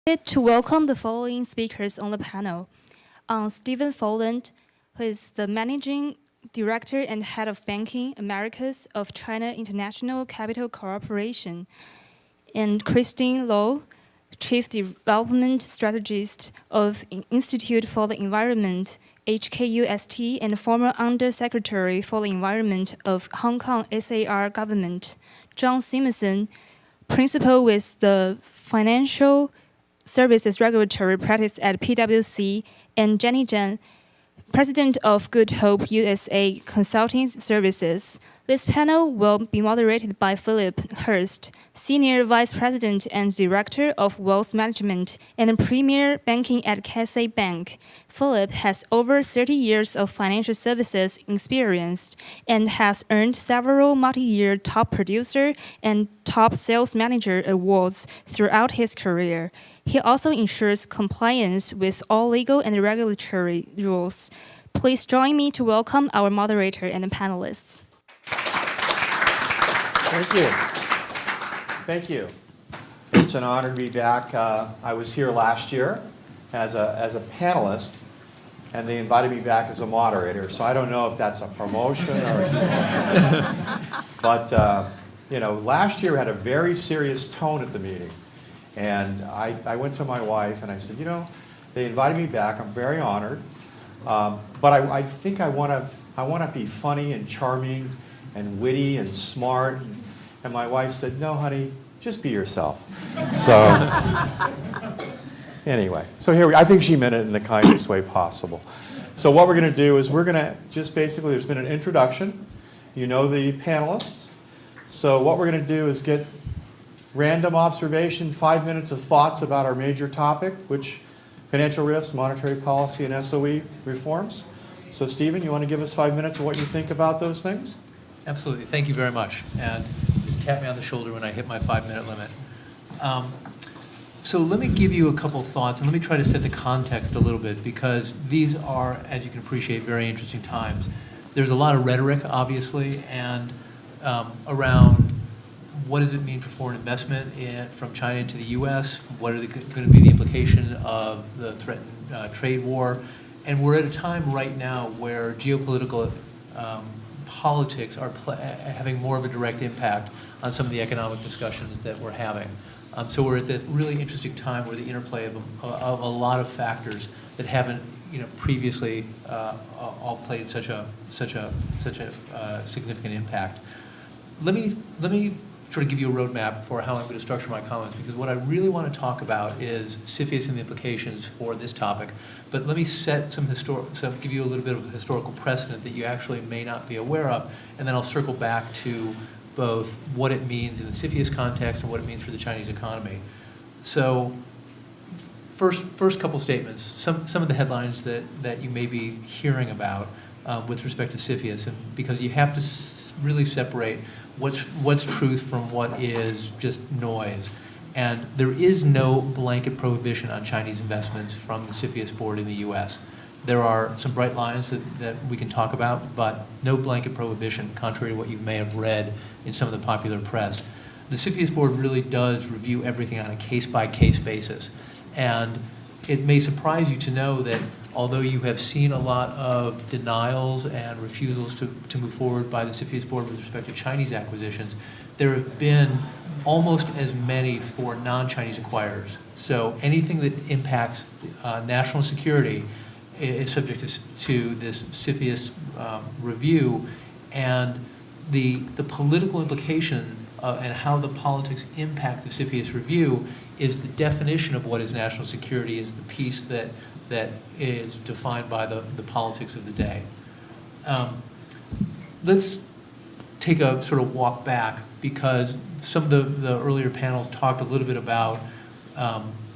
To welcome the following speakers on the panel. Stephen Folland, who is the Managing Director and Head of Banking Americas of China International Capital Corporation, and Christine Low, Chief Development Strategist of Institute for the Environment, HKUST, and former Undersecretary for the Environment of Hong Kong SAR Government, John Simonson, Principal with the Financial Services Regulatory Practice at PwC, and Jenny Zhang, President of Good Hope USA Consulting Services. This panel will be moderated by Philip Hurst, Senior Vice President and Director of Wealth Management and Premier Banking at Cathay Bank. Philip has over 30 years of financial services experience and has earned several multi-year top producer and top sales manager awards throughout his career. He also ensures compliance with all legal and regulatory rules. Please join me to welcome our moderator and the panelists. Thank you. Thank you. It's an honor to be back. I was here last year as a panelist, and they invited me back as a moderator. So I don't know if that's a promotion or a demotion. But last year had a very serious tone at the meeting. And I went to my wife and I said, they invited me back. I'm very honored. But I think I want to be funny and charming and witty and smart. And my wife said, no, honey, just be yourself. So anyway, I think she meant it in the kindest way possible. So what we're going to do is we're going to just basically, there's been an introduction. You know the panelists. So what we're going to do is get random observation, 5 minutes of thoughts about our major topic, which financial risk, monetary policy, and SOE reforms. So Stephen, you want to give us 5 minutes of what you think about those things? Absolutely. Thank you very much. And just tap me on the shoulder when I hit my 5-minute limit. So let me give you a couple thoughts, and let me try to set the context a little bit, because these are, as you can appreciate, very interesting times. There's a lot of rhetoric, obviously, and around what does it mean for foreign investment from China into the U.S.? What are going to be the implication of the threatened trade war? And we're at a time right now where geopolitical politics are having more of a direct impact on some of the economic discussions that we're having. So we're at this really interesting time where the interplay of a lot of factors that haven't, previously all played such a significant impact. Let me sort of give you a roadmap for how I'm going to structure my comments, because what I really want to talk about is CFIUS and the implications for this topic. But let me set give you a little bit of a historical precedent that you actually may not be aware of, and then I'll circle back to both what it means in the CFIUS context and what it means for the Chinese economy. So first couple statements, some of the headlines that you may be hearing about with respect to CFIUS, and because you have to really separate what's truth from what is just noise. And there is no blanket prohibition on Chinese investments from the CFIUS board in the U.S. There are some bright lines that we can talk about, but no blanket prohibition, contrary to what you may have read in some of the popular press. The CFIUS board really does review everything on a case-by-case basis. And it may surprise you to know that although you have seen a lot of denials and refusals to move forward by the CFIUS board with respect to Chinese acquisitions, there have been almost as many for non-Chinese acquirers. So anything that impacts national security is subject to this CFIUS review, and the political implication and how the politics impact the CFIUS review is the definition of what is national security, is the piece that is defined by the politics of the day. Let's take a sort of walk back, because some of the earlier panels talked a little bit about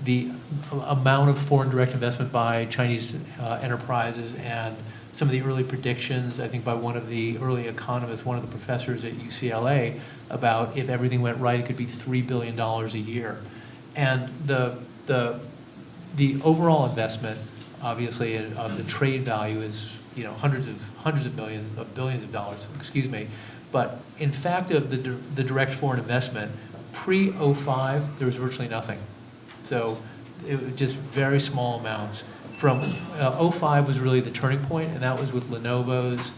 the amount of foreign direct investment by Chinese enterprises and some of the early predictions, I think by one of the early economists, one of the professors at UCLA, about if everything went right, it could be $3 billion a year. And the overall investment, obviously, of the trade value is hundreds of billions of dollars, excuse me. But in fact, of the direct foreign investment, pre-05, there was virtually nothing. So it was just very small amounts. From '05 was really the turning point, and that was with Lenovo's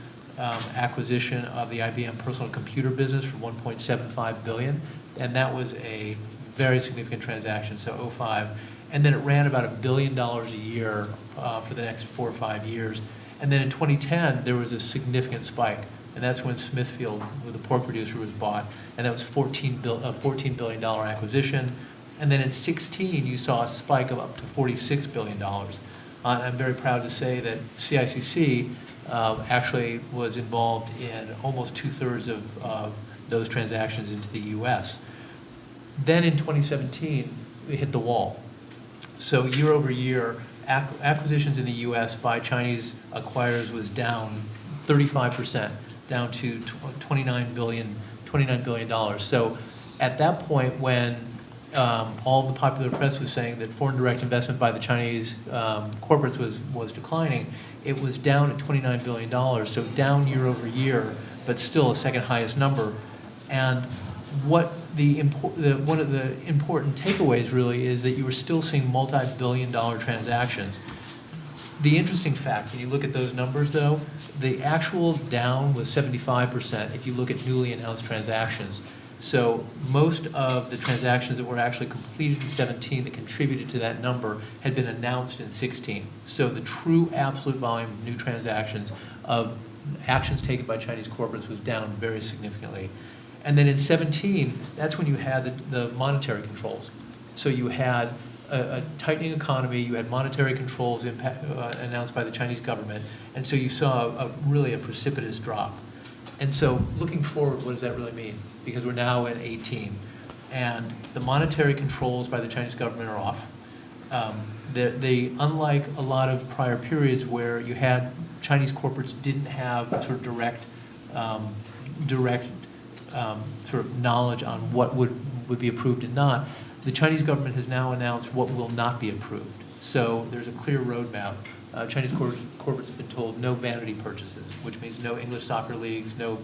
acquisition of the IBM personal computer business for $1.75 billion, and that was a very significant transaction, so '05. And then it ran about $1 billion a year for the next 4 or 5 years. And then in 2010, there was a significant spike, and that's when Smithfield, the pork producer, was bought, and that was $14 billion acquisition. And then in 16, you saw a spike of up to $46 billion. I'm very proud to say that CICC actually was involved in almost 2/3 of those transactions into the US. Then in 2017, we hit the wall. So year over year, acquisitions in the US by Chinese acquirers was down 35%, down to $29 billion. So at that point, when all the popular press was saying that foreign direct investment by the Chinese corporates was declining, it was down at $29 billion, so down year over year, but still a second highest number. And what one of the important takeaways really is that you were still seeing multi-billion-dollar transactions. The interesting fact, when you look at those numbers though, the actual down was 75% if you look at newly announced transactions. So most of the transactions that were actually completed in 17 that contributed to that number had been announced in 16. So the true absolute volume of new transactions of actions taken by Chinese corporates was down very significantly. And then in 17, that's when you had the monetary controls. So you had a tightening economy, you had monetary controls announced by the Chinese government, and so you saw really a precipitous drop. And so looking forward, what does that really mean? Because we're now at 18, and the monetary controls by the Chinese government are off. They, unlike a lot of prior periods where you had Chinese corporates didn't have sort of direct sort of knowledge on what would be approved and not, the Chinese government has now announced what will not be approved. So there's a clear roadmap. Chinese corporates have been told no vanity purchases, which means no English soccer leagues, no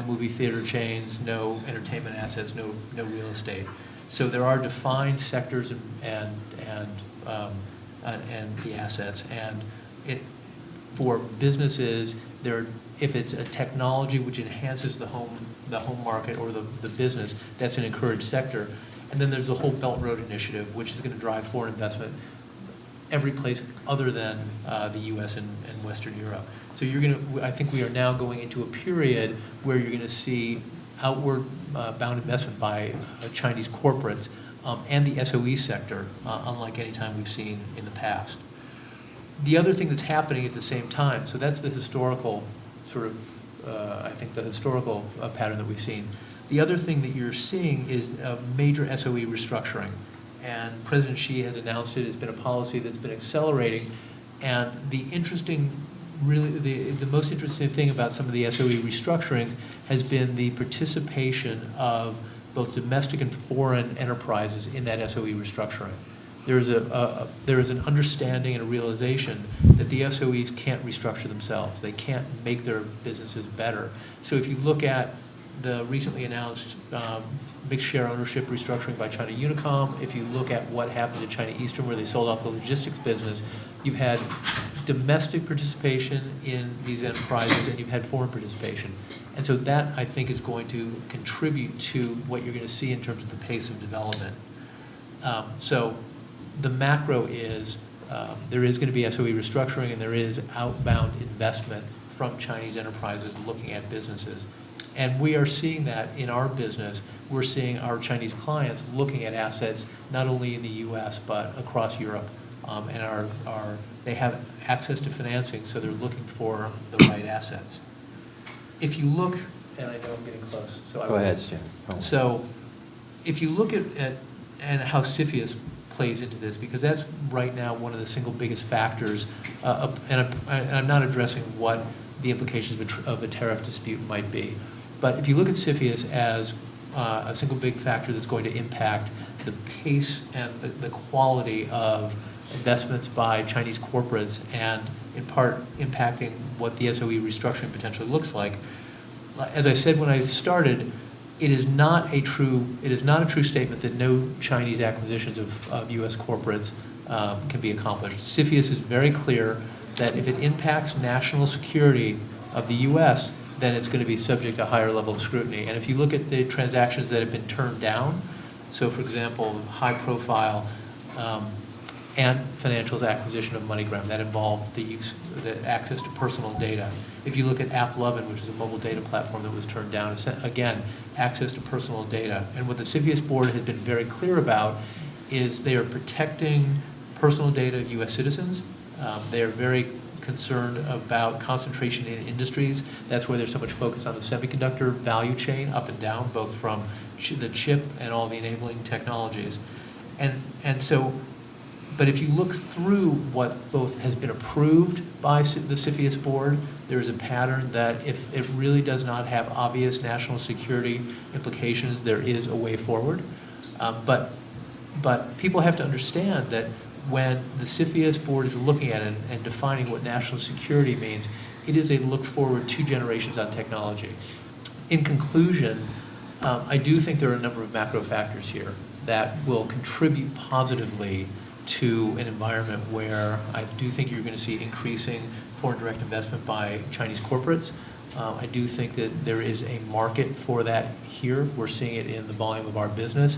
movie theater chains, no entertainment assets, no real estate. So there are defined sectors and the assets, and for businesses, if it's a technology which enhances the home market or the business, that's an encouraged sector. And then there's the whole Belt Road Initiative, which is going to drive foreign investment every place other than the U.S. and Western Europe. So I think we are now going into a period where you're going to see outward bound investment by Chinese corporates and the SOE sector, unlike any time we've seen in the past. The other thing that's happening at the same time, so that's the historical sort of, I think the historical pattern that we've seen. The other thing that you're seeing is a major SOE restructuring. And President Xi has announced it. It's been a policy that's been accelerating. And the most interesting thing about some of the SOE restructurings has been the participation of both domestic and foreign enterprises in that SOE restructuring. There is an understanding and a realization that the SOEs can't restructure themselves. They can't make their businesses better. So if you look at the recently announced mixed share ownership restructuring by China Unicom, if you look at what happened to China Eastern where they sold off the logistics business, you've had domestic participation in these enterprises and you've had foreign participation. And so that, I think, is going to contribute to what you're going to see in terms of the pace of development. So the macro is there is going to be SOE restructuring and there is outbound investment from Chinese enterprises looking at businesses. And we are seeing that in our business. We're seeing our Chinese clients looking at assets not only in the U.S. but across Europe, and they have access to financing, so they're looking for the right assets. If you look, and I know I'm getting close, so Go ahead, Stan. So if you look at and how CFIUS plays into this, because that's right now one of the single biggest factors, and I'm not addressing what the implications of a tariff dispute might be. But if you look at CFIUS as a single big factor that's going to impact the pace and the quality of investments by Chinese corporates and in part impacting what the SOE restructuring potentially looks like, as I said when I started, it is not a true statement that no Chinese acquisitions of U.S. corporates can be accomplished. CFIUS is very clear that if it impacts national security of the U.S., then it's going to be subject to a higher level of scrutiny. And if you look at the transactions that have been turned down, so for example, high profile Ant Financial's acquisition of MoneyGram, that involved the access to personal data. If you look at AppLovin, which is a mobile data platform that was turned down, again, access to personal data. And what the CFIUS board has been very clear about is they are protecting personal data of U.S. citizens. They are very concerned about concentration in industries. That's where there's so much focus on the semiconductor value chain up and down, both from the chip and all the enabling technologies. And so, but if you look through what both has been approved by the CFIUS board, there is a pattern that if it really does not have obvious national security implications, there is a way forward. But people have to understand that when the CFIUS board is looking at it and defining what national security means, it is a look forward 2 generations on technology. In conclusion, I do think there are a number of macro factors here that will contribute positively to an environment where I do think you're going to see increasing foreign direct investment by Chinese corporates. I do think that there is a market for that here. We're seeing it in the volume of our business.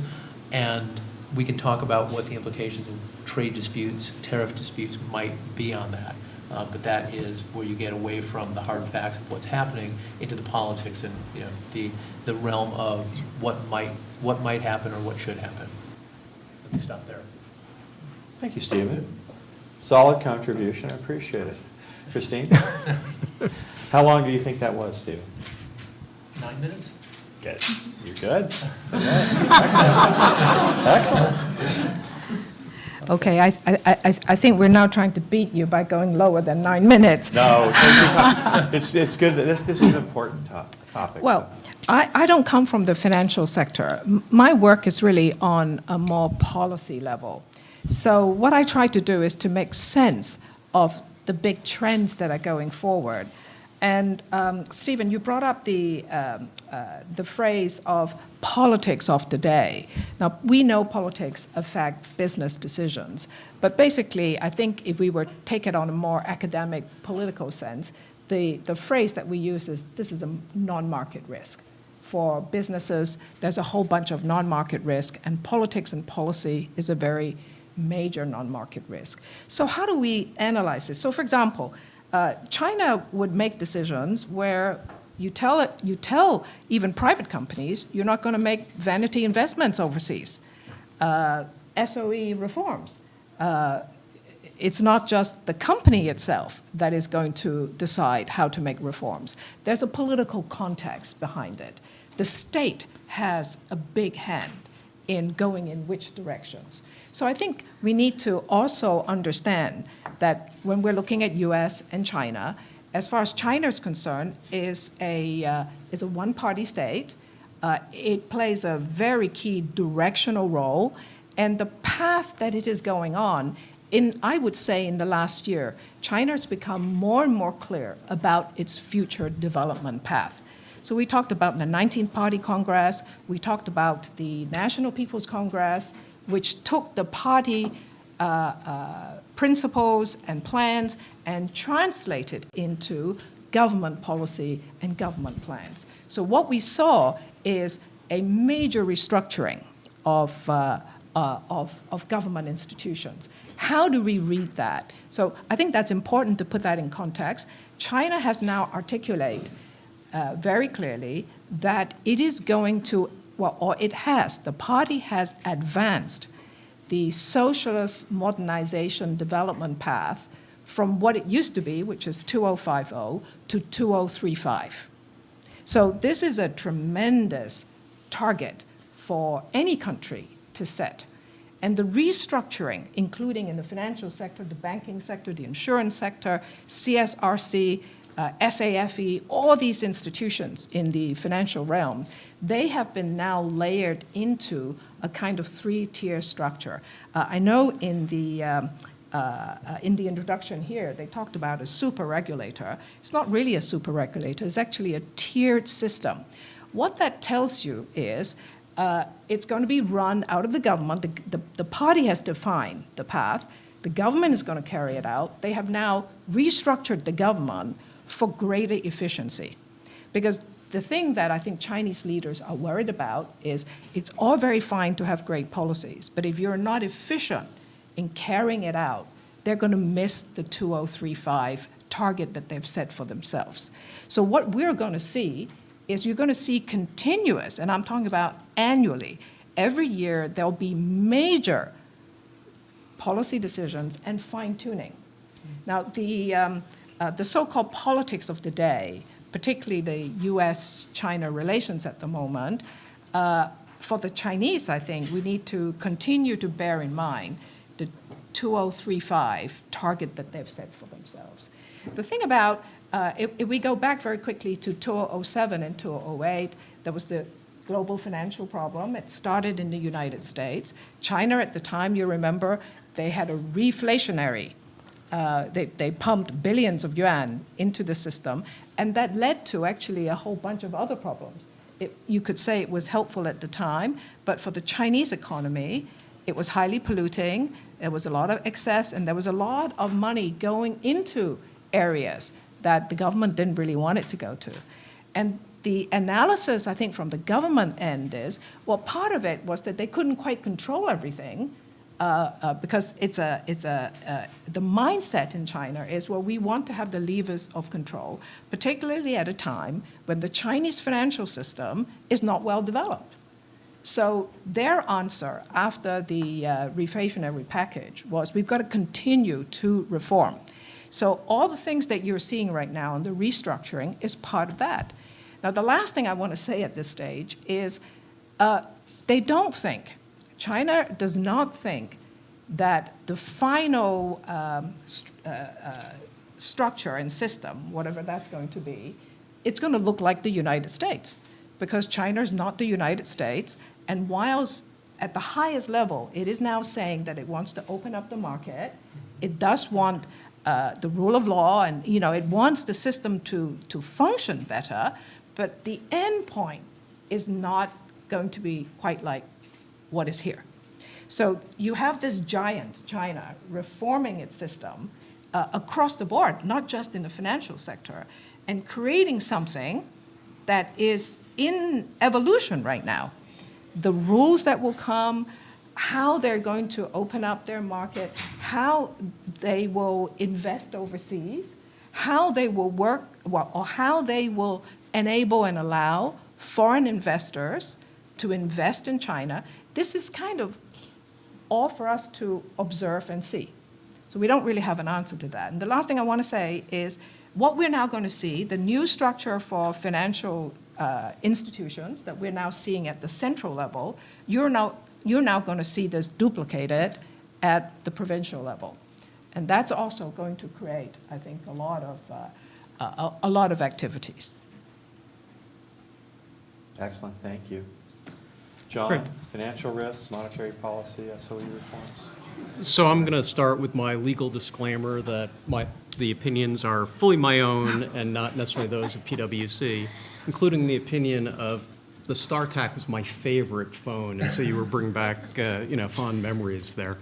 And we can talk about what the implications of trade disputes, tariff disputes might be on that. But that is where you get away from the hard facts of what's happening into the politics and the realm of what might happen or what should happen. Let me stop there. Thank you, Stephen. Solid contribution. I appreciate it. Christine? How long do you think that was, Stephen? 9 minutes? Good. You're good? Excellent. Okay, I think we're now trying to beat you by going lower than 9 minutes. No, it's good. This is an important topic. Well, I don't come from the financial sector. My work is really on a more policy level. So what I try to do is to make sense of the big trends that are going forward. And Stephen, you brought up the phrase of politics of the day. Now, we know politics affect business decisions, but basically, I think if we were to take it on a more academic, political sense, the phrase that we use is, this is a non-market risk. For businesses, there's a whole bunch of non-market risk, and politics and policy is a very major non-market risk. So how do we analyze this? So for example, China would make decisions where you tell even private companies, you're not going to make vanity investments overseas. SOE reforms. It's not just the company itself that is going to decide how to make reforms. There's a political context behind it. The state has a big hand in going in which directions. So I think we need to also understand that when we're looking at U.S. and China, as far as China is concerned, is a one-party state. It plays a very key directional role, and the path that it is going on, I would say in the last year, China has become more and more clear about its future development path. So we talked about the 19th Party Congress, we talked about the National People's Congress, which took the party principles and plans and translated into government policy and government plans. So what we saw is a major restructuring of government institutions. How do we read that? So I think that's important to put that in context. China has now articulated very clearly that it is going to, the party has advanced the socialist modernization development path from what it used to be, which is 2050, to 2035. So this is a tremendous target for any country to set. And the restructuring, including in the financial sector, the banking sector, the insurance sector, CSRC, SAFE, all these institutions in the financial realm, they have been now layered into a kind of 3-tier structure. I know in the introduction here, they talked about a super regulator. It's not really a super regulator, it's actually a tiered system. What that tells you is It's going to be run out of the government. The party has defined the path. The government is going to carry it out. They have now restructured the government for greater efficiency. Because the thing that I think Chinese leaders are worried about is it's all very fine to have great policies, but if you're not efficient in carrying it out, they're going to miss the 2035 target that they've set for themselves. So what we're going to see is you're going to see continuous, and I'm talking about annually, every year there'll be major policy decisions and fine-tuning. Now, the so-called politics of the day, particularly the US-China relations at the moment, for the Chinese, I think, we need to continue to bear in mind the 2035 target that they've set for themselves. The thing about, if we go back very quickly to 2007 and 2008, there was the global financial problem. It started in the United States. China at the time, you remember, they had a reflationary, they pumped billions of yuan into the system, and that led to actually a whole bunch of other problems. You could say it was helpful at the time, but for the Chinese economy, it was highly polluting, there was a lot of excess, and there was a lot of money going into areas that the government didn't really want it to go to. And the analysis, I think, from the government end is, well, part of it was that they couldn't quite control everything because the mindset in China is, well, we want to have the levers of control, particularly at a time when the Chinese financial system is not well developed. So their answer after the reflationary package was, we've got to continue to reform. So all the things that you're seeing right now in the restructuring is part of that. Now, the last thing I want to say at this stage is they don't think, China does not think that the final structure and system, whatever that's going to be, it's going to look like the United States, because China is not the United States. And whilst at the highest level, it is now saying that it wants to open up the market, it does want the rule of law, and it wants the system to function better, but the end point is not going to be quite like what is here. So you have this giant China reforming its system across the board, not just in the financial sector, and creating something that is in evolution right now. The rules that will come, how they're going to open up their market, how they will invest overseas, how they will work, or how they will enable and allow foreign investors to invest in China. This is kind of all for us to observe and see. So we don't really have an answer to that. And the last thing I want to say is what we're now going to see, the new structure for financial institutions that we're now seeing at the central level, you're now going to see this duplicated at the provincial level. And that's also going to create, I think, a lot of activities. Excellent, thank you. John, Great. financial risks, monetary policy, SOE reforms. So I'm going to start with my legal disclaimer that the opinions are fully my own and not necessarily those of PwC, including the opinion of the StarTAC was my favorite phone, and so you were bringing back fond memories there.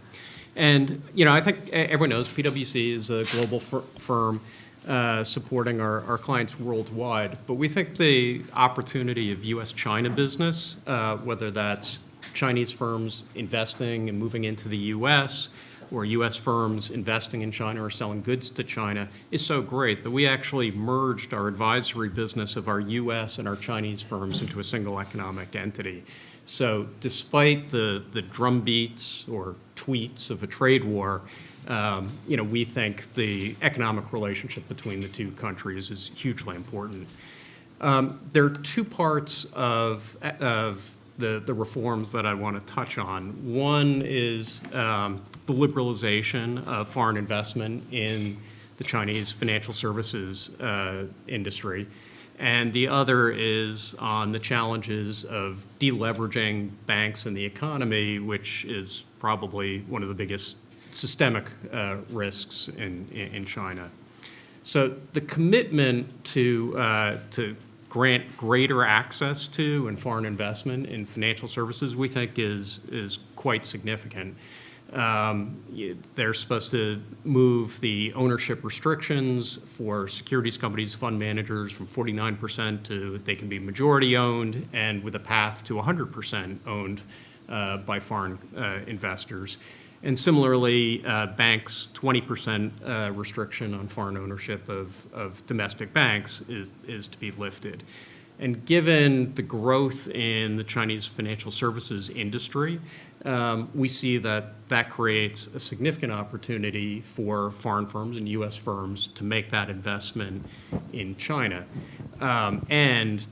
And I think everyone knows PwC is a global firm supporting our clients worldwide, but we think the opportunity of U.S.-China business, whether that's Chinese firms investing and moving into the U.S., or U.S. firms investing in China or selling goods to China, is so great that we actually merged our advisory business of our U.S. and our Chinese firms into a single economic entity. So despite the drumbeats or tweets of a trade war, we think the economic relationship between the two countries is hugely important. There are two parts of the reforms that I want to touch on. One is the liberalization of foreign investment in the Chinese financial services industry. And the other is on the challenges of deleveraging banks and the economy, which is probably one of the biggest systemic risks in China. So the commitment to grant greater access to and foreign investment in financial services, we think is quite significant. They're supposed to move the ownership restrictions for securities companies, fund managers from 49% to they can be majority owned and with a path to 100% owned by foreign investors. And similarly, banks' 20% restriction on foreign ownership of domestic banks is to be lifted. And given the growth in the Chinese financial services industry, we see that creates a significant opportunity for foreign firms and U.S. firms to make that investment in China and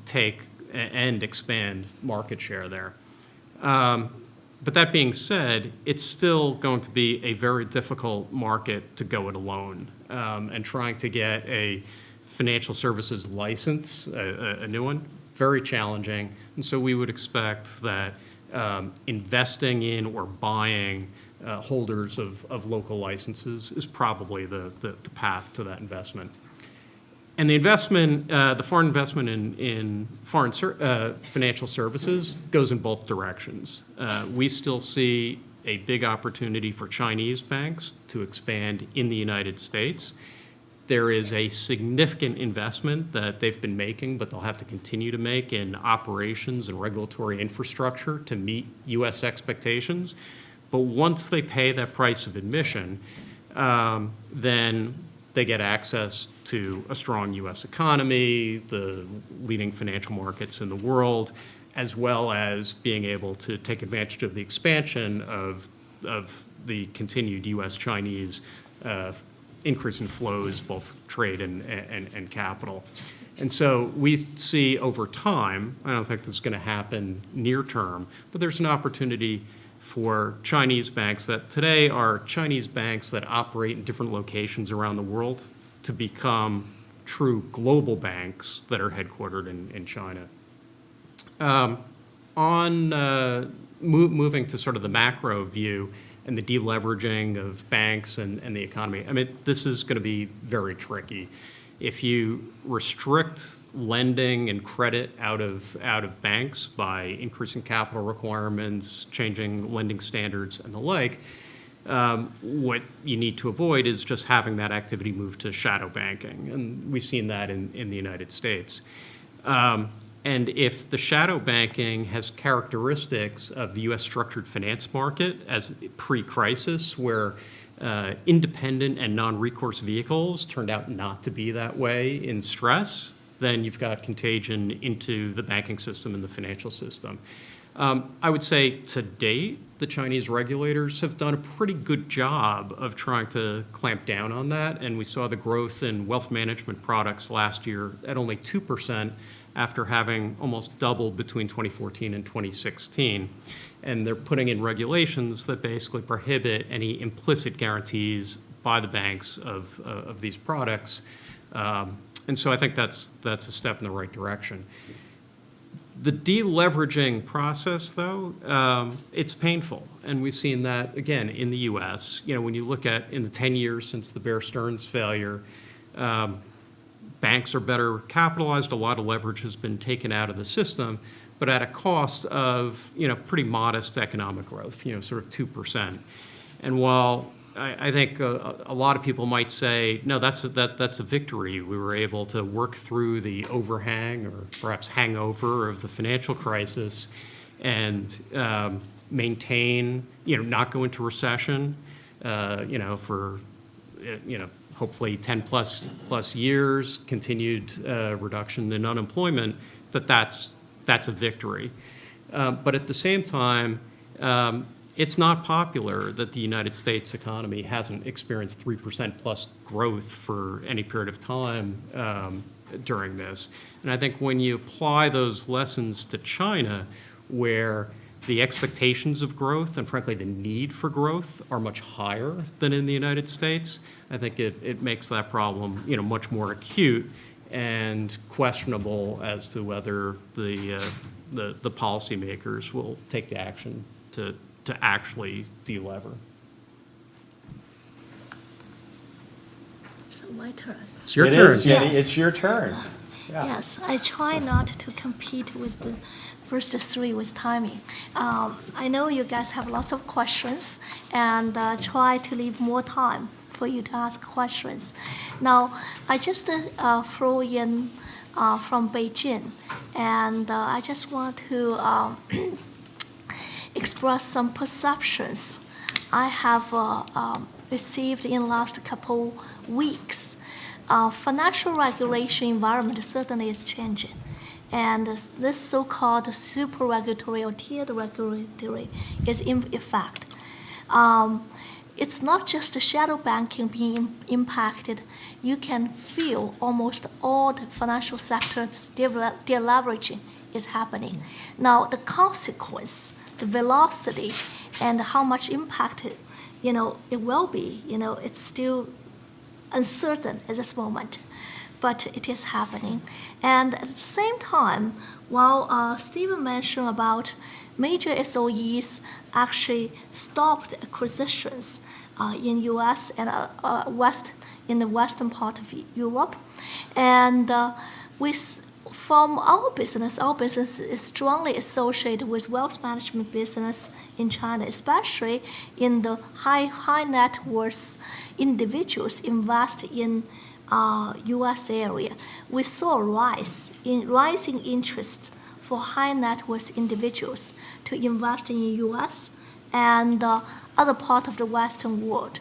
expand market share there. But that being said, it's still going to be a very difficult market to go it alone. And trying to get a financial services license, a new one, very challenging. And so we would expect that investing in or buying holders of local licenses is probably the path to that investment. And the investment, the foreign investment in foreign financial services goes in both directions. We still see a big opportunity for Chinese banks to expand in the United States. There is a significant investment that they've been making, but they'll have to continue to make in operations and regulatory infrastructure to meet U.S. expectations. But once they pay that price of admission, then they get access to a strong U.S. economy, the leading financial markets in the world, as well as being able to take advantage of the expansion of the continued U.S.-Chinese increase in flows, both trade and capital. And so we see over time, I don't think this is going to happen near term, but there's an opportunity for Chinese banks that today are Chinese banks that operate in different locations around the world to become true global banks that are headquartered in China. Moving to sort of the macro view and the deleveraging of banks and the economy, I mean, this is going to be very tricky. If you restrict lending and credit out of banks by increasing capital requirements, changing lending standards, and the like, what you need to avoid is just having that activity move to shadow banking, and we've seen that in the United States. And if the shadow banking has characteristics of the U.S. structured finance market as pre-crisis, where independent and non-recourse vehicles turned out not to be that way in stress, then you've got contagion into the banking system and the financial system. I would say to date, the Chinese regulators have done a pretty good job of trying to clamp down on that, and we saw the growth in wealth management products last year at only 2% after having almost doubled between 2014 and 2016. And they're putting in regulations that basically prohibit any implicit guarantees by the banks of these products. And so I think that's a step in the right direction. The deleveraging process, though, it's painful. And we've seen that, again, in the U.S. You know, when you look at in the 10 years since the Bear Stearns failure, banks are better capitalized. A lot of leverage has been taken out of the system, but at a cost of, you know, pretty modest economic growth, you know, sort of 2%. And while I think a lot of people might say, no, that's a victory. We were able to work through the overhang or perhaps hangover of the financial crisis and maintain, you know, not go into recession, you know, for, you know, hopefully 10 plus years, continued reduction in unemployment, that's a victory. But at the same time, it's not popular that the United States economy hasn't experienced 3% plus growth for any period of time during this. And I think when you apply those lessons to China, where the expectations of growth and frankly the need for growth are much higher than in the United States, I think it makes that problem, you know, much more acute and questionable as to whether the policymakers will take the action to actually delever. So my turn. It's your It turn. is, Jenny. Yes. It's your turn. Yeah. Yes, I try not to compete with the first three with timing. I know you guys have lots of questions, and try to leave more time for you to ask questions. Now, I just flew in from Beijing, and I just want to express some perceptions I have received in the last couple weeks. Financial regulation environment certainly is changing. And this so-called super regulatory or tiered regulatory is in effect. It's not just shadow banking being impacted. You can feel almost all the financial sectors deleveraging is happening. Now, the consequence, the velocity, and how much impact it will be, it's still uncertain at this moment, but it is happening. And at the same time, while Stephen mentioned about major SOEs actually stopped acquisitions in U.S. and in the western part of Europe, and from our business is strongly associated with wealth management business in China, especially in the high net worth individuals invest in U.S. area. We saw rising interest for high net worth individuals to invest in U.S. and other part of the Western world.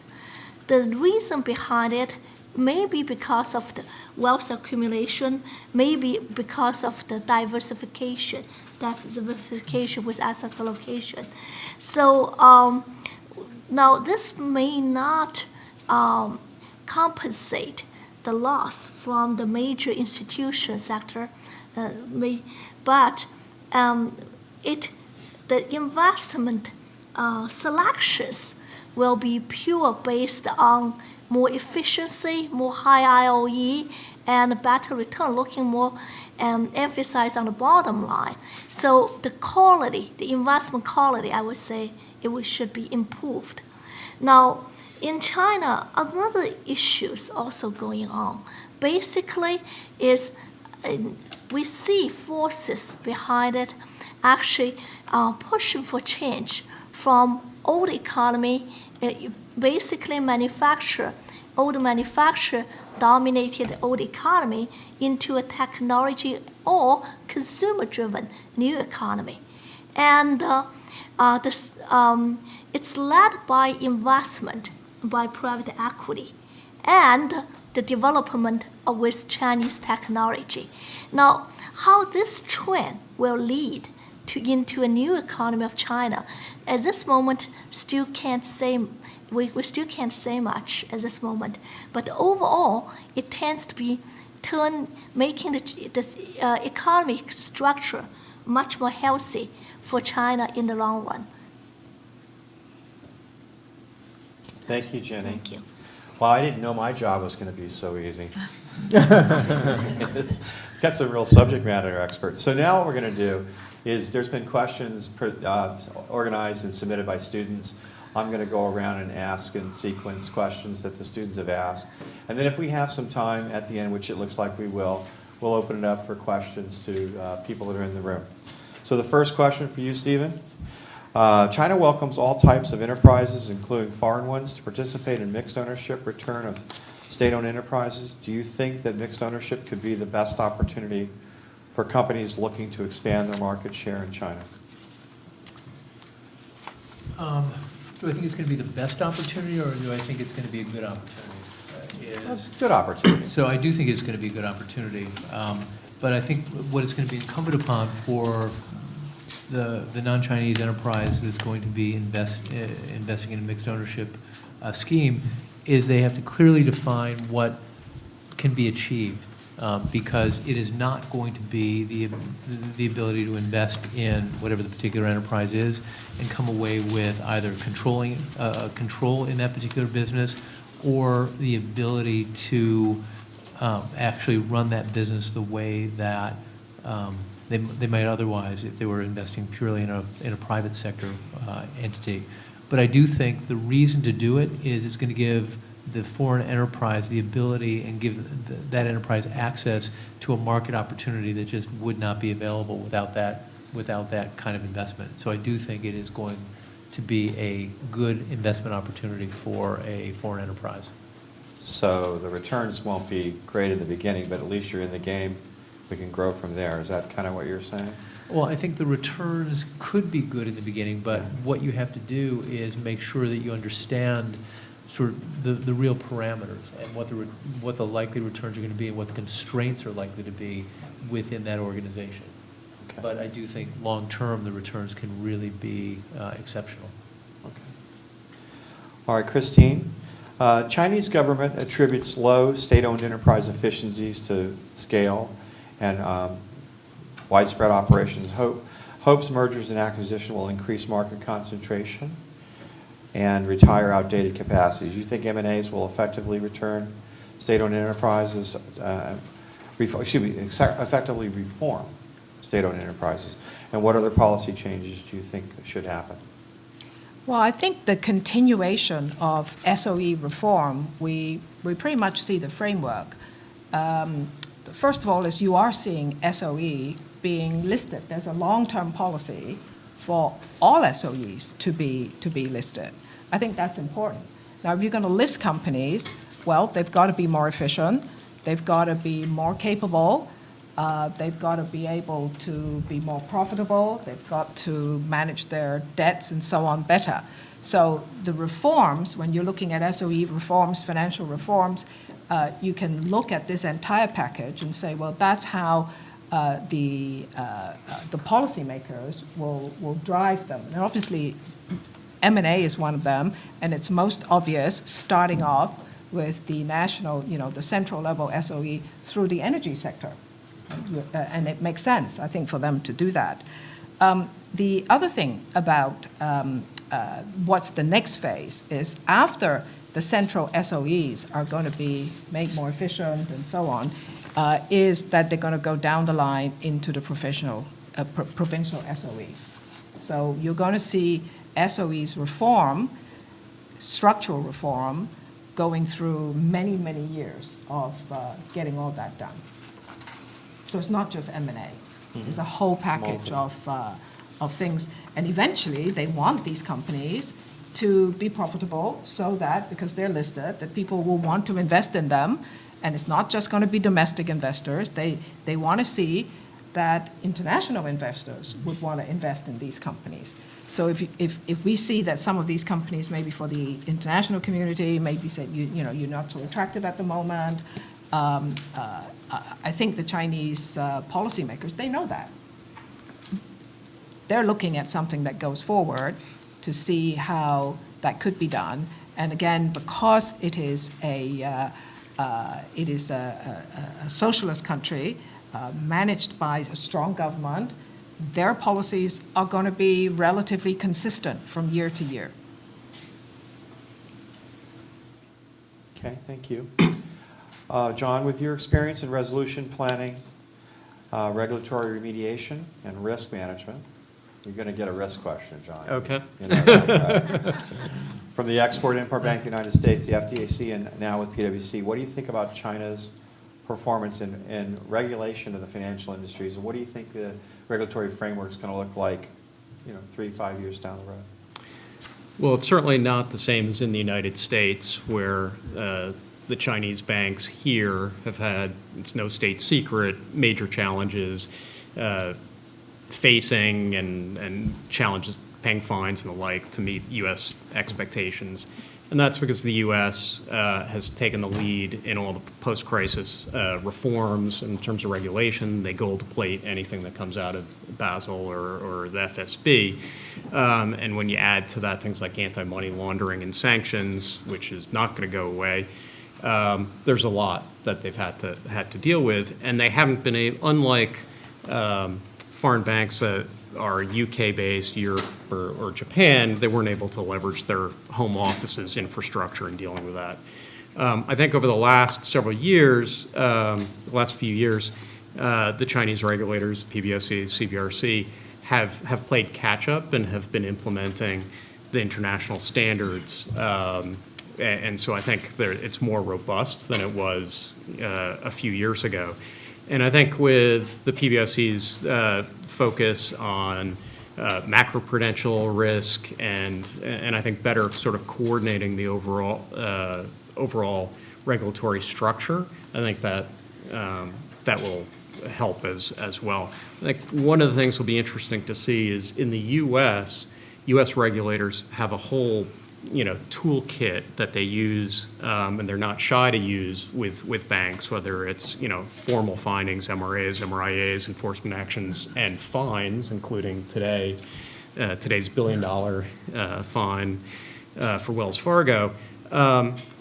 The reason behind it may be because of the wealth accumulation, maybe because of the diversification with asset allocation. So now this may not compensate the loss from the major institution sector, but the investment selections will be pure based on more efficiency, more high IOE, and better return, looking more emphasized on the bottom line. So the quality, the investment quality, I would say, should be improved. Now, in China, another issues also going on. Basically, is we see forces behind it actually pushing for change from old economy, basically old manufacturer dominated old economy into a technology or consumer-driven new economy. And it's led by investment by private equity and the development with Chinese technology. Now, how this trend will lead into a new economy of China, at this moment, still can't say. We still can't say much at this moment. But overall, it tends to be making the economic structure much more healthy for China in the long run. Thank you, Jenny. Thank you. Well, I didn't know my job was going to be so easy. It's got some real subject matter experts. So now what we're going to do is there's been questions organized and submitted by students. I'm going to go around and ask and sequence questions that the students have asked. And then if we have some time at the end, which it looks like we will, we'll open it up for questions to people that are in the room. So the first question for you, Stephen. China welcomes all types of enterprises, including foreign ones, to participate in mixed ownership return of state-owned enterprises. Do you think that mixed ownership could be the best opportunity for companies looking to expand their market share in China? Do I think it's going to be the best opportunity, or do I think it's going to be a good opportunity? That's a good opportunity. So I do think it's going to be a good opportunity. But I think what it's going to be incumbent upon for the non-Chinese enterprise that's going to be investing in a mixed ownership scheme is they have to clearly define what can be achieved, because it is not going to be the ability to invest in whatever the particular enterprise is and come away with either control in that particular business or the ability to actually run that business the way that they might otherwise if they were investing purely in a private sector entity. But I do think the reason to do it is it's going to give the foreign enterprise the ability and give that enterprise access to a market opportunity that just would not be available without that kind of investment. So I do think it is going to be a good investment opportunity for a foreign enterprise. So the returns won't be great in the beginning, but at least you're in the game. We can grow from there. Is that kind of what you're saying? Well, I think the returns could be good in the beginning, but Yeah. what you have to do is make sure that you understand sort of the real parameters and what the likely returns are going to be and what the constraints are likely to be within that organization. Okay. But I do think long-term, the returns can really be exceptional. Okay. All right, Christine. Chinese government attributes low state-owned enterprise efficiencies to scale and widespread operations. Hopes mergers and acquisition will increase market concentration and retire outdated capacities. You think M&As will effectively return state-owned enterprises, effectively reform state-owned enterprises? And what other policy changes do you think should happen? Well, I think the continuation of SOE reform, we pretty much see the framework. First of all, is you are seeing SOE being listed. There's a long-term policy for all SOEs to be listed. I think that's important. Now, if you're going to list companies, well, they've got to be more efficient. They've got to be more capable. They've got to be able to be more profitable. They've got to manage their debts and so on better. So the reforms, when you're looking at SOE reforms, financial reforms, you can look at this entire package and say, well, that's how the policymakers will drive them. And obviously, M&A is one of them, and it's most obvious starting off with the national, the central level SOE through the energy sector. And it makes sense, I think, for them to do that. The other thing about what's the next phase is after the central SOEs are going to be made more efficient and so on, is that they're going to go down the line into the provincial SOEs. So you're going to see SOEs reform, structural reform, going through many, many years of getting all that done. So it's not just M&A. Mm-hmm. It's a whole package of things. And eventually, they want these companies to be profitable so that, because they're listed, that people will want to invest in them. And it's not just going to be domestic investors. They want to see that international investors would want to invest in these companies. So if we see that some of these companies, maybe for the international community, maybe say, you're not so attractive at the moment, I think the Chinese policymakers, they know that. They're looking at something that goes forward to see how that could be done. And again, because it is a socialist country managed by a strong government, their policies are going to be relatively consistent from year to year. Okay, thank you. John, with your experience in resolution planning, regulatory remediation, and risk management, you're going to get a risk question, John. Okay. You know that, right? From the Export-Import Bank of the United States, the FDIC, and now with PwC, what do you think about China's performance in regulation of the financial industries, and what do you think the regulatory framework is going to look like, 3 to 5 years down the road? Well, it's certainly not the same as in the United States, where the Chinese banks here have had, it's no state secret, major challenges facing and challenges paying fines and the like to meet U.S. expectations. And that's because the U.S. Has taken the lead in all the post-crisis reforms in terms of regulation. They gold plate anything that comes out of Basel or the FSB. And when you add to that things like anti-money laundering and sanctions, which is not going to go away, there's a lot that they've had to deal with. And they haven't been unlike foreign banks that are UK-based, Europe, or Japan, they weren't able to leverage their home office's infrastructure in dealing with that. I think over the last several years, the Chinese regulators, PBOC, CBRC, have played catch-up and have been implementing the international standards And so I think it's more robust than it was a few years ago. And I think with the PBOC's focus on macroprudential risk and I think better sort of coordinating the overall regulatory structure, I think that that will help as well. I think one of the things will be interesting to see is in the U.S. regulators have a whole toolkit that they use, and they're not shy to use with banks, whether it's, formal findings, MRAs, MRIAs, enforcement actions, and fines, including today's $1 billion fine for Wells Fargo,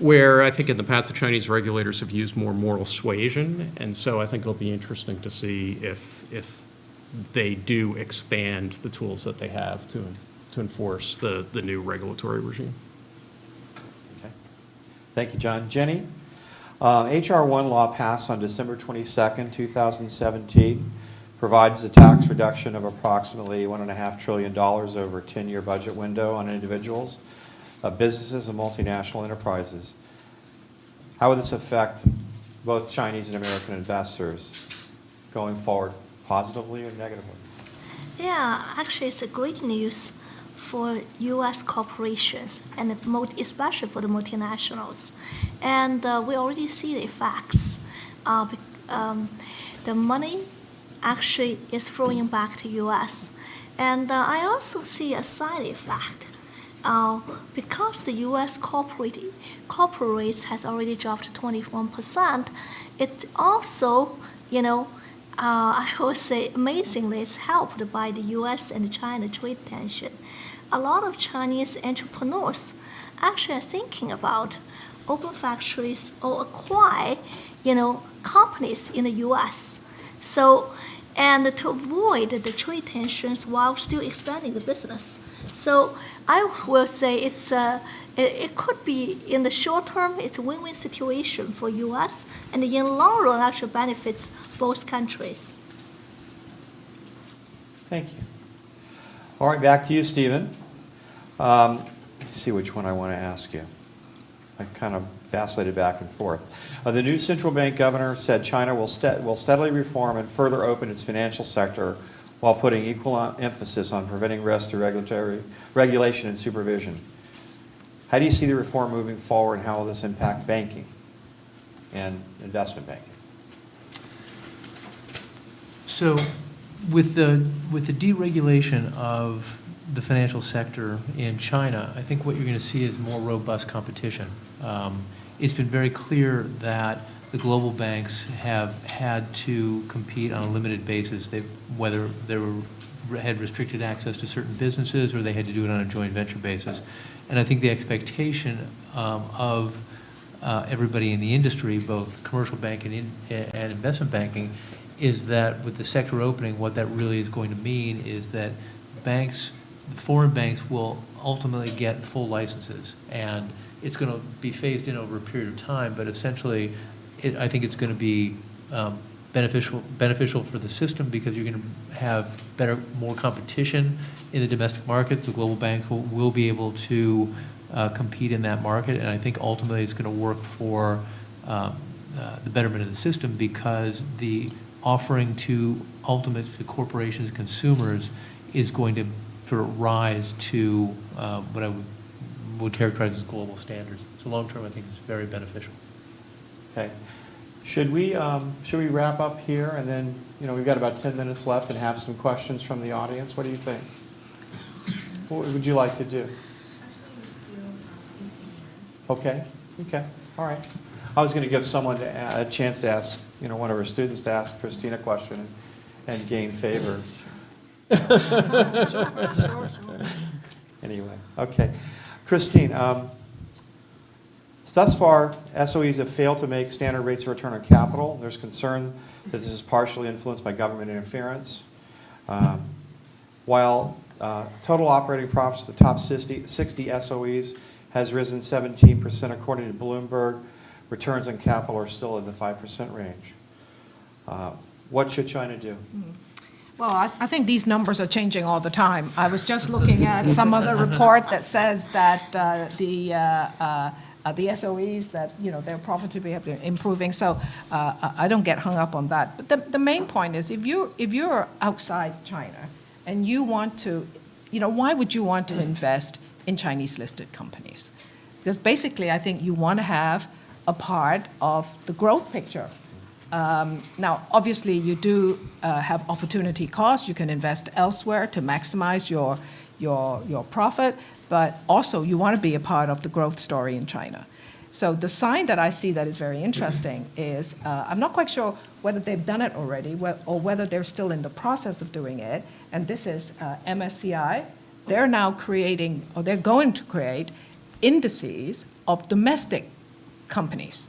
where I think in the past the Chinese regulators have used more moral suasion, and so I think it'll be interesting to see if they do expand the tools that they have to enforce the new regulatory regime. Okay. Thank you, John. Jenny, H.R. 1 law passed on December 22nd, 2017, provides a tax reduction of approximately $1.5 trillion over a 10-year budget window on individuals, businesses, and multinational enterprises. How will this affect both Chinese and American investors going forward, positively or negatively? Yeah, actually, it's a great news for U.S. corporations and especially for the multinationals. And we already see the effects. The money actually is flowing back to U.S. And I also see a side effect. Because the U.S. corporate rates has already dropped to 21%, it also, I would say amazingly, it's helped by the U.S. and China trade tension. A lot of Chinese entrepreneurs actually are thinking about open factories or acquire, companies in the U.S. So, and to avoid the trade tensions while still expanding the business. So I will say it could be, in the short term, it's a win-win situation for U.S., and in the long run actually benefits both countries. Thank you. All right, back to you, Stephen. Let's see which one I want to ask you. I kind of vacillated back and forth. The new central bank governor said China will steadily reform and further open its financial sector while putting equal emphasis on preventing risk through regulation and supervision. How do you see the reform moving forward, and how will this impact banking and investment banking? So with the deregulation of the financial sector in China, I think what you're going to see is more robust competition. It's been very clear that the global banks have had to compete on a limited basis. Whether they had restricted access to certain businesses or they had to do it on a joint venture basis. And I think the expectation of everybody in the industry, both commercial banking and investment banking, is that with the sector opening, what that really is going to mean is that foreign banks will ultimately get full licenses. And it's going to be phased in over a period of time, but essentially, I think it's going to be beneficial for the system because you're going to have more competition in the domestic markets. The global banks will be able to compete in that market, and I think ultimately it's going to work for the betterment of the system because the offering to corporations and consumers is going to sort of rise to what I would characterize as global standards. So long term, I think it's very beneficial. Okay. Should we wrap up here, and then we've got about 10 minutes left, and have some questions from the audience? What do you think? What would you like to do? Okay. Okay. All right. I was going to give someone a chance to ask, one of our students to ask Christine a question and gain favor. Anyway, okay. Christine, thus far, SOEs have failed to make standard rates of return on capital. There's concern that this is partially influenced by government interference. While total operating profits of the top 60 SOEs has risen 17% according to Bloomberg, returns on capital are still in the 5% range. What should China do? Well, I think these numbers are changing all the time. I was just looking at some other report that says that the the SOEs that, their profitability have been improving. So I don't get hung up on that. But the main point is if you're outside China and you want to, why would you want to invest in Chinese listed companies? Because basically I think you want to have a part of the growth picture. Now, obviously you do have opportunity cost. You can invest elsewhere to maximize your profit. But also you want to be a part of the growth story in China. So the sign that I see that is very interesting is, I'm not quite sure whether they've done it already or whether they're still in the process of doing it, and this is MSCI. They're now creating, or they're going to create, indices of domestic companies,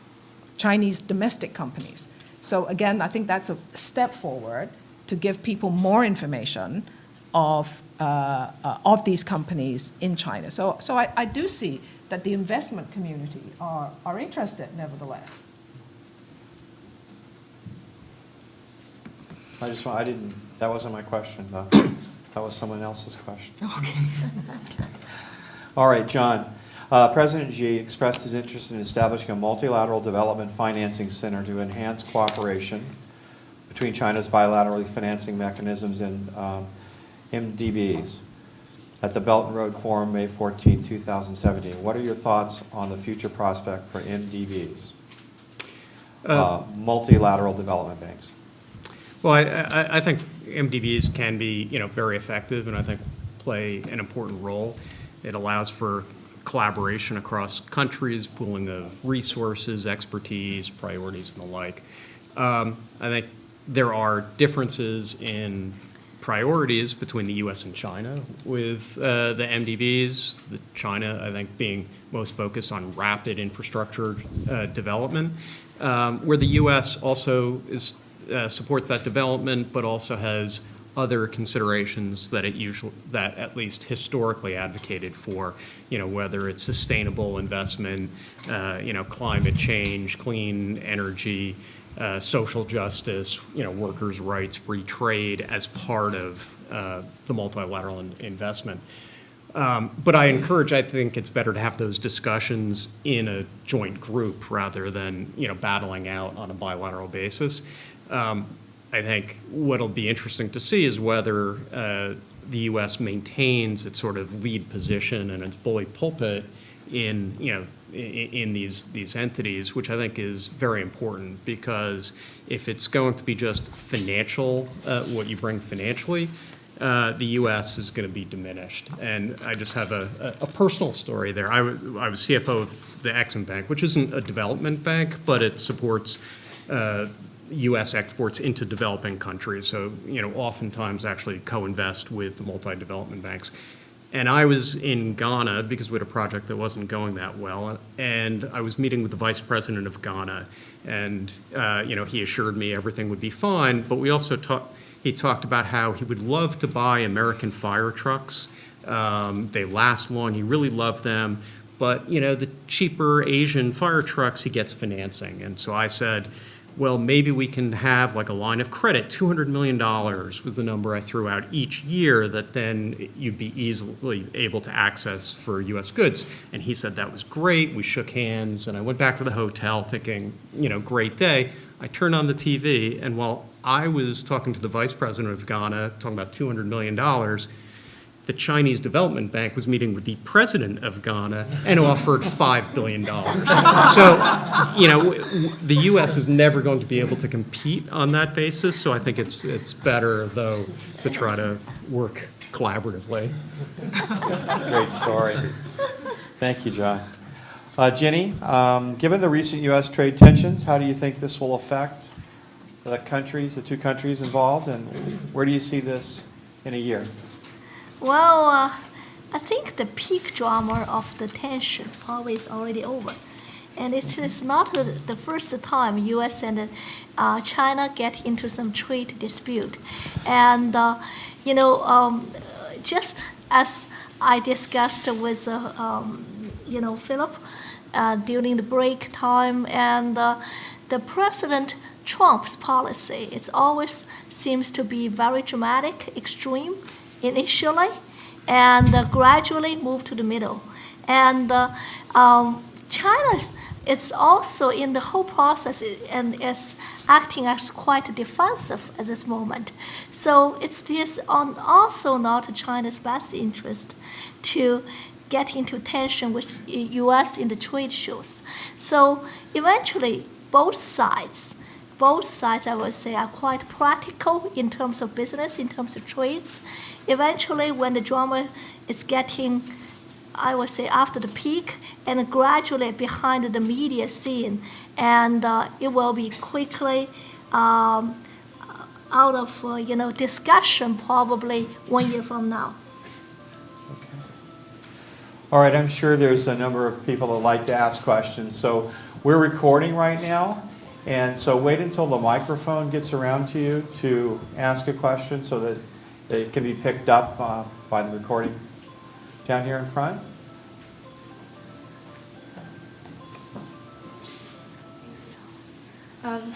Chinese domestic companies. So again, I think that's a step forward to give people more information of these companies in China. So I do see that the investment community are interested nevertheless. That wasn't my question, though. That was someone else's question. Okay. All right, John. President Xi expressed his interest in establishing a multilateral development financing center to enhance cooperation between China's bilateral financing mechanisms and MDBs at the Belt and Road Forum, May 14, 2017. What are your thoughts on the future prospect for MDBs, multilateral development banks? Well, I think MDBs can be, very effective, and I think play an important role. It allows for collaboration across countries, pooling of resources, expertise, priorities, and the like. I think there are differences in priorities between the U.S. and China with the MDBs. China, I think, being most focused on rapid infrastructure development, where the U.S. also supports that development, but also has other considerations that that at least historically advocated for, whether it's sustainable investment, climate change, clean energy, social justice, workers' rights, free trade as part of the multilateral investment. But I think it's better to have those discussions in a joint group rather than, battling out on a bilateral basis. I think what'll be interesting to see is whether the U.S. maintains its sort of lead position and its bully pulpit in these entities, which I think is very important, because if it's going to be just financial, what you bring financially, the U.S. is going to be diminished. And I just have a personal story there. I was CFO of the Exim Bank, which isn't a development bank, but it supports U.S. exports into developing countries. So, oftentimes actually co-invest with the multi-development banks. And I was in Ghana because we had a project that wasn't going that well. And I was meeting with the vice president of Ghana. And, he assured me everything would be fine. But we also he talked about how he would love to buy American fire trucks. They last long. He really loved them. But, the cheaper Asian fire trucks, he gets financing. And so I said, well, maybe we can have like a line of credit. $200 million was the number I threw out each year that then you'd be easily able to access for U.S. goods. And he said that was great. We shook hands, and I went back to the hotel thinking, great day. I turned on the TV, and while I was talking to the vice president of Ghana, talking about $200 million, the Chinese Development Bank was meeting with the president of Ghana and offered $5 billion. So, the U.S. is never going to be able to compete on that basis. So I think it's better, though, to try to work collaboratively. Great story. Thank you, John. Ginny, given the recent U.S. trade tensions, how do you think this will affect the two countries involved, and where do you see this in a year? Well, I think the peak drama of the tension probably is already over. And it is not the first time U.S. and China get into some trade dispute. And, just as I discussed with, Philip during the break time, and the President Trump's policy, it always seems to be very dramatic, extreme initially, and gradually move to the middle. And China is also in the whole process and is acting as quite defensive at this moment. So it's also not China's best interest to get into tension with U.S. in the trade shows. So eventually, both sides, I would say, are quite practical in terms of business, in terms of trades. Eventually, when the drama is getting, I would say, after the peak and gradually behind the media scene, and it will be quickly out of discussion probably 1 year from now. All right, I'm sure there's a number of people that like to ask questions. So we're recording right now, and so wait until the microphone gets around to you to ask a question so that it can be picked up by the recording down here in front.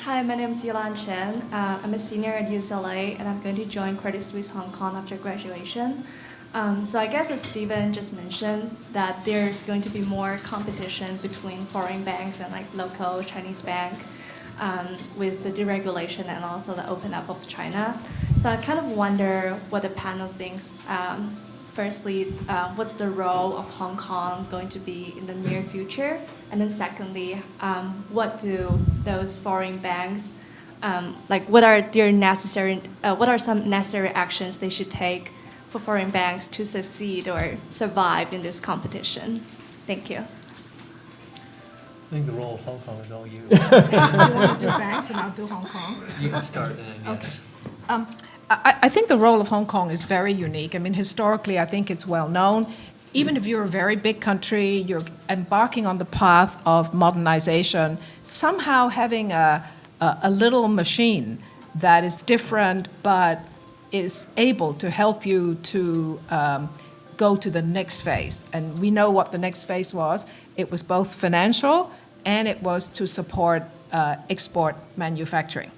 Hi, my name is Yilan Chen. I'm a senior at UCLA, and I'm going to join Credit Suisse Hong Kong after graduation. So I guess as Stephen just mentioned, that there's going to be more competition between foreign banks and like local Chinese bank with the deregulation and also the open up of China. So I kind of wonder what the panel thinks. Firstly, what's the role of Hong Kong going to be in the near future? And then secondly, what do those foreign banks, what are some necessary actions they should take for foreign banks to succeed or survive in this competition? Thank you. I think the role of Hong Kong is all you. You want to do banks and I'll do Hong Kong? You can start then, yes. I think the role of Hong Kong is very unique. I mean, historically, I think it's well known. Even if you're a very big country, you're embarking on the path of modernization, somehow having a little machine that is different but is able to help you to go to the next phase. And we know what the next phase was. It was both financial and it was to support export manufacturing.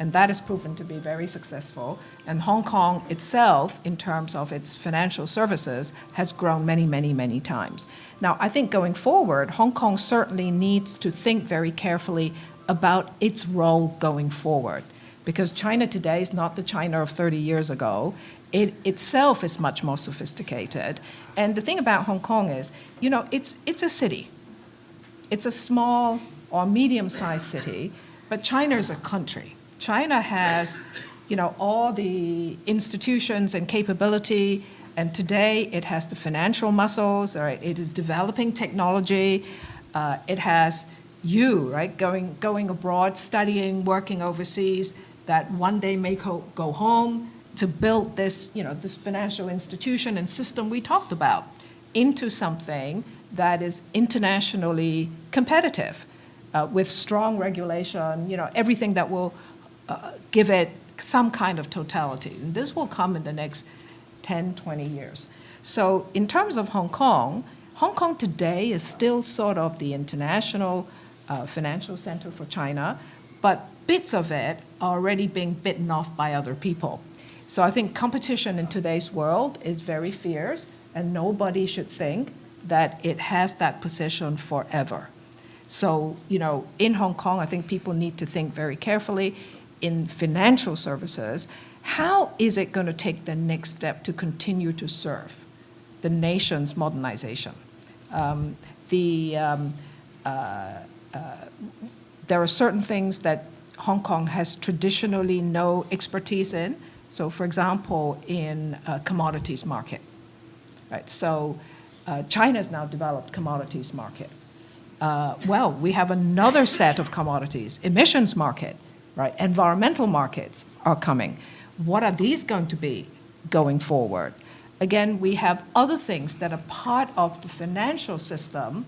And that has proven to be very successful. And Hong Kong itself, in terms of its financial services, has grown many, many, many times. Now, I think going forward, Hong Kong certainly needs to think very carefully about its role going forward. Because China today is not the China of 30 years ago. It itself is much more sophisticated. And the thing about Hong Kong is, it's a city. It's a small or medium-sized city, but China is a country. China has, all the institutions and capability, and today it has the financial muscles, right? It is developing technology. It has right, going abroad, studying, working overseas, that one day may go home to build this, this financial institution and system we talked about into something that is internationally competitive with strong regulation, everything that will give it some kind of totality. And this will come in the next 10, 20 years. So in terms of Hong Kong today is still sort of the international financial center for China, but bits of it are already being bitten off by other people. So I think competition in today's world is very fierce, and nobody should think that it has that position forever. So, in Hong Kong, I think people need to think very carefully in financial services, how is it going to take the next step to continue to serve the nation's modernization? There are certain things that Hong Kong has traditionally no expertise in. So, for example, in commodities market, right? So, China has now developed commodities market. We have another set of commodities, emissions market, right? Environmental markets are coming. What are these going to be going forward? Again, we have other things that are part of the financial system.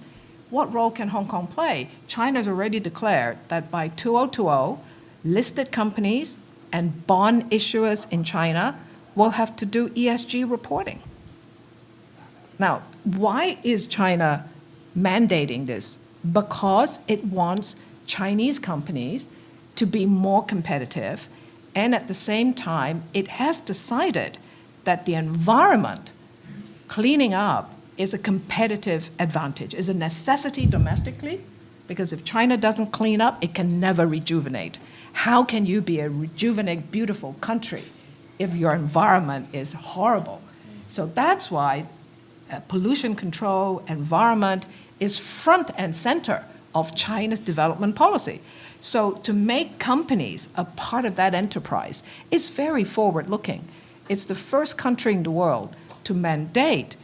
What role can Hong Kong play? China has already declared that by 2020, listed companies and bond issuers in China will have to do ESG reporting. Now, why is China mandating this? Because it wants Chinese companies to be more competitive, and at the same time, it has decided that the environment, cleaning up, is a competitive advantage, is a necessity domestically, because if China doesn't clean up, it can never rejuvenate. How can you be a rejuvenate, beautiful country if your environment is horrible? So that's why pollution control, environment is front and center of China's development policy. So to make companies a part of that enterprise is very forward-looking. It's the first country in the world to mandate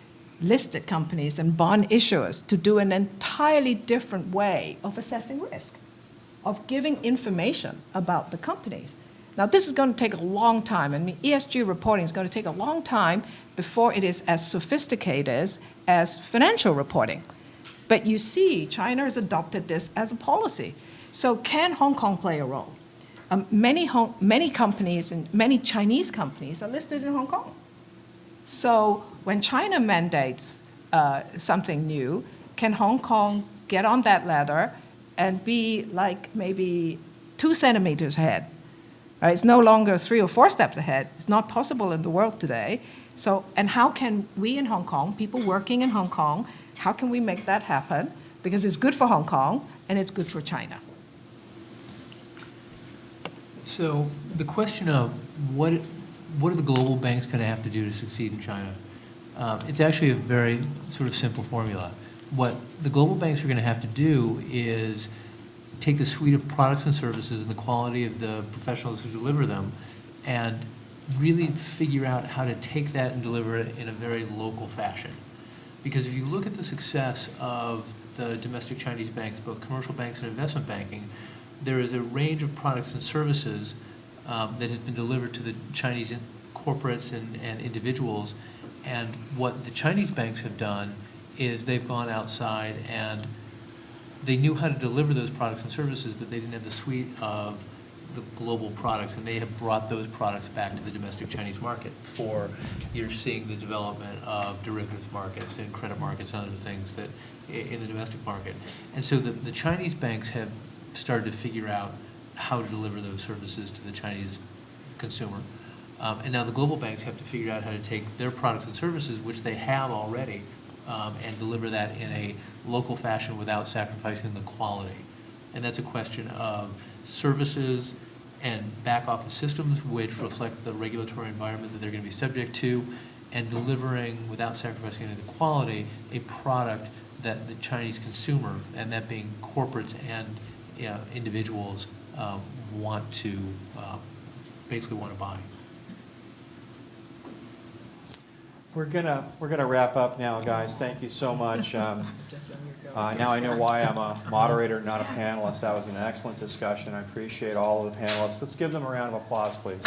listed companies and bond issuers to do an entirely different way of assessing risk, of giving information about the companies. Now, this is going to take a long time. I mean, ESG reporting is going to take a long time before it is as sophisticated as financial reporting. But you see, China has adopted this as a policy. So can Hong Kong play a role? Many companies and many Chinese companies are listed in Hong Kong. So when China mandates something new, can Hong Kong get on that ladder and be like maybe 2 centimeters ahead? Right? It's no longer 3 or 4 steps ahead. It's not possible in the world today. So, and how can we in Hong Kong, people working in Hong Kong, how can we make that happen? Because it's good for Hong Kong and it's good for China. So the question of what are the global banks going to have to do to succeed in China? It's actually a very sort of simple formula. What the global banks are going to have to do is take the suite of products and services and the quality of the professionals who deliver them and really figure out how to take that and deliver it in a very local fashion. Because if you look at the success of the domestic Chinese banks, both commercial banks and investment banking, there is a range of products and services that has been delivered to the Chinese corporates and individuals. And what the Chinese banks have done is they've gone outside and they knew how to deliver those products and services, but they didn't have the suite of the global products, and they have brought those products back to the domestic Chinese market. For you're seeing the development of derivatives markets and credit markets and other things that in the domestic market. And so the Chinese banks have started to figure out how to deliver those services to the Chinese consumer. And now the global banks have to figure out how to take their products and services, which they have already, and deliver that in a local fashion without sacrificing the quality. And that's a question of services and back office systems which reflect the regulatory environment that they're going to be subject to, and delivering without sacrificing any of the quality a product that the Chinese consumer, and that being corporates and individuals, want to basically want to buy. We're gonna wrap up now, guys. Thank you so much. Now I know why I'm a moderator, not a panelist. That was an excellent discussion. I appreciate all of the panelists. Let's give them a round of applause, please.